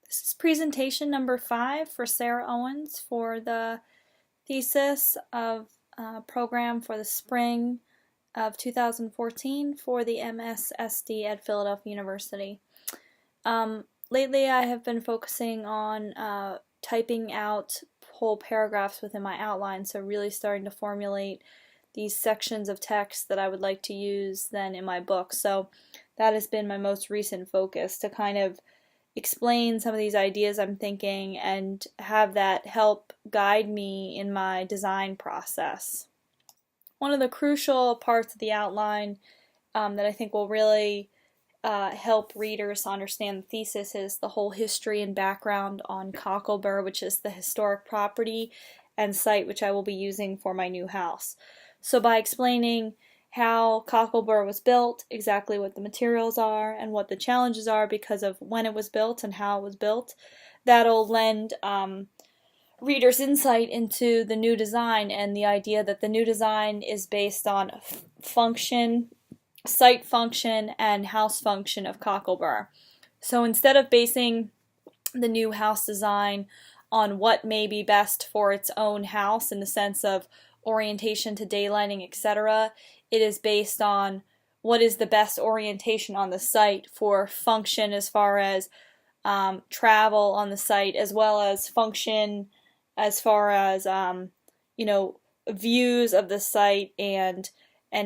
This is presentation number 5 for Sarah Owens for the thesis of program for the spring of 2014 for the MSSD at Philadelphia University. Lately I have been focusing on typing out whole paragraphs within my outline, so really starting to formulate these sections of text that I would like to use then in my book. So that has been my most recent focus, to kind of explain some of these ideas I'm thinking and have that help guide me in my design process. One of the crucial parts of the outline that I think will really help readers understand the thesis is the whole history and background on Cocklebur, which is the historic property and site which I will be using for my new house. So by explaining how Cocklebur was built, exactly what the materials are, and what the challenges are because of when it was built and how it was built, that'll lend readers insight into the new design and the idea that the new design is based on function, site function, and house function of Cocklebur. So instead of basing the new house design on what may be best for its own house in the sense of orientation to daylighting, etc., it is based on what is the best orientation on the site for function as far as travel on the site, as well as function as far as views of the site and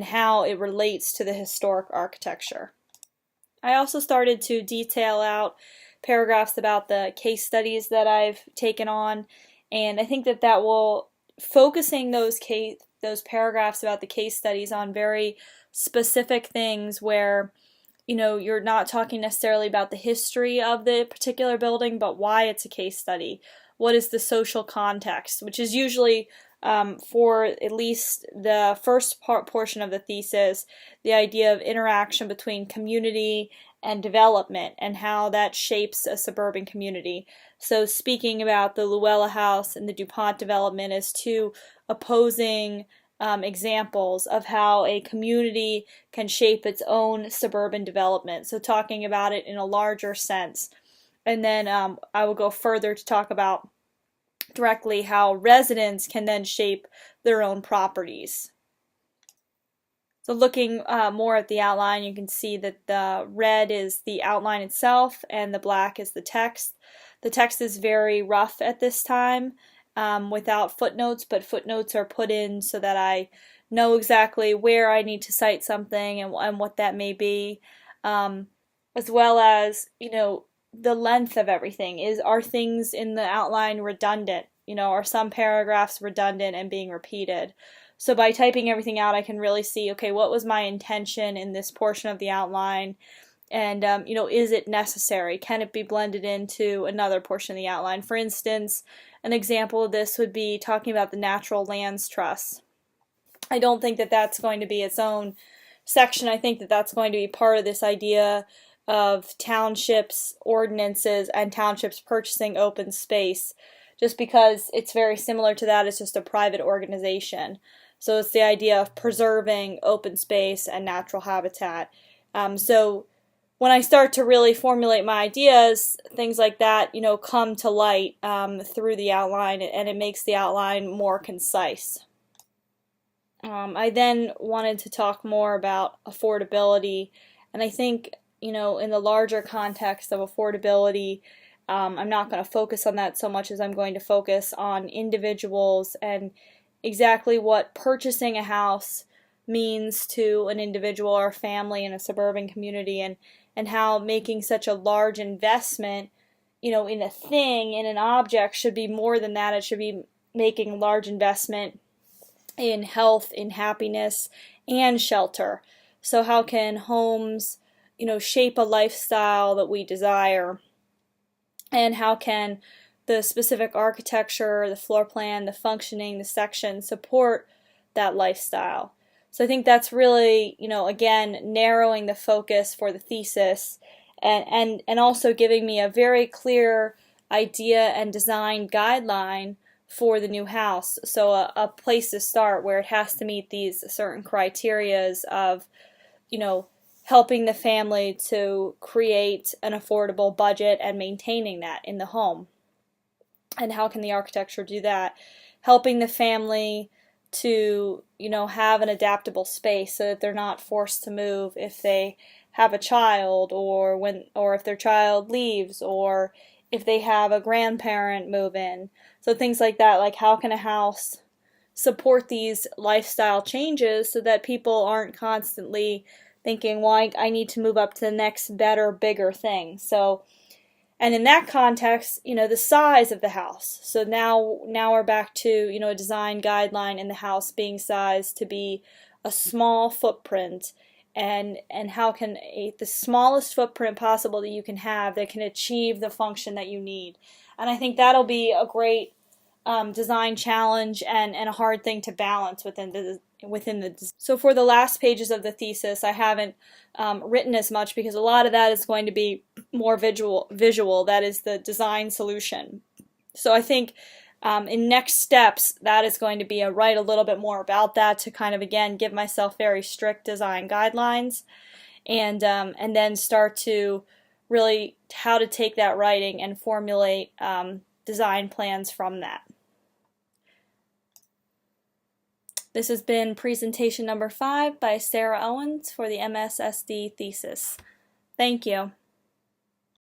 how it relates to the historic architecture. I also started to detail out paragraphs about the case studies that I've taken on, and I think that will focusing those paragraphs about the case studies on very specific things where you're not talking necessarily about the history of the particular building, but why it's a case study. What is the social context, which is usually for at least the first portion of the thesis, the idea of interaction between community and development and how that shapes a suburban community. So speaking about the Luella House and the DuPont development as two opposing examples of how a community can shape its own suburban development. So talking about it in a larger sense. And then I will go further to talk about directly how residents can then shape their own properties. So looking more at the outline, you can see that the red is the outline itself and the black is the text. The text is very rough at this time without footnotes, but footnotes are put in so that I know exactly where I need to cite something and what that may be, as well as, the length of everything. Are things in the outline redundant? Are some paragraphs redundant and being repeated? So by typing everything out, I can really see, okay, what was my intention in this portion of the outline? And, is it necessary? Can it be blended into another portion of the outline? For instance, an example of this would be talking about the Natural Lands Trust. I don't think that that's going to be its own section. I think that that's going to be part of this idea of townships, ordinances, and townships purchasing open space, just because it's very similar to that. It's just a private organization. So it's the idea of preserving open space and natural habitat. So when I start to really formulate my ideas, things like that, come to light through the outline, and it makes the outline more concise. I then wanted to talk more about affordability, and I think, in the larger context of affordability, I'm not going to focus on that so much as I'm going to focus on individuals and exactly what purchasing a house means to an individual or family in a suburban community, and how making such a large investment, in a thing, in an object, should be more than that. It should be making a large investment in health, in happiness, and shelter. So how can homes, shape a lifestyle that we desire? And how can the specific architecture, the floor plan, the functioning, the section support that lifestyle? So I think that's really, again, narrowing the focus for the thesis and also giving me a very clear idea and design guideline for the new house. So a place to start where it has to meet these certain criterias of, helping the family to create an affordable budget and maintaining that in the home. And how can the architecture do that? Helping the family to, have an adaptable space so that they're not forced to move if they have a child, or if their child leaves, or if they have a grandparent move in. So things like that, like how can a house support these lifestyle changes so that people aren't constantly thinking, well, I need to move up to the next better, bigger thing. So, and in that context, the size of the house. So now we're back to, a design guideline in the house being sized to be a small footprint, and how can the smallest footprint possible that you can have that can achieve the function that you need. And I think that'll be a great design challenge and a hard thing to balance within the. So for the last pages of the thesis, I haven't written as much because a lot of that is going to be more visual. That is the design solution. So I think in next steps, that is going to be write a little bit more about that to kind of, again, give myself very strict design guidelines, and then start to really how to take that writing and formulate design plans from that. This has been presentation number 5 by Sarah Owens for the MSSD thesis. Thank you.